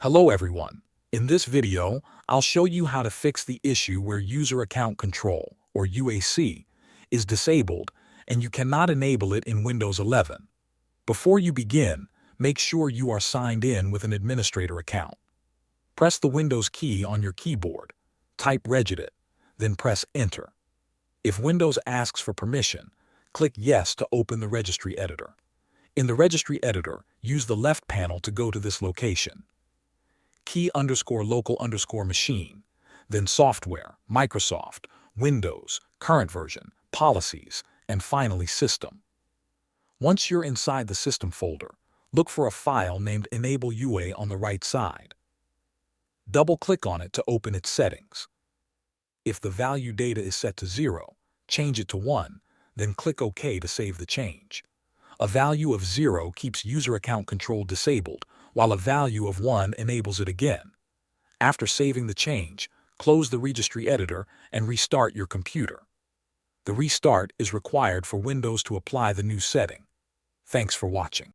Hello everyone. In this video, I'll show you how to fix the issue where User Account Control, or UAC, is disabled and you cannot enable it in Windows 11. Before you begin, make sure you are signed in with an administrator account. Press the Windows key on your keyboard, type regedit, then press Enter. If Windows asks for permission, click Yes to open the registry editor. In the registry editor, use the left panel to go to this location. Key_local_machine, then Software, Microsoft, Windows, Current Version, Policies, and finally System. Once you're inside the System folder, look for a file named Enable UA on the right side. Double-click on it to open its settings. If the value data is set to 0, change it to 1, then click OK to save the change. A value of 0 keeps user account control disabled, while a value of 1 enables it again. After saving the change, close the registry editor and restart your computer. The restart is required for Windows to apply the new setting. Thanks for watching.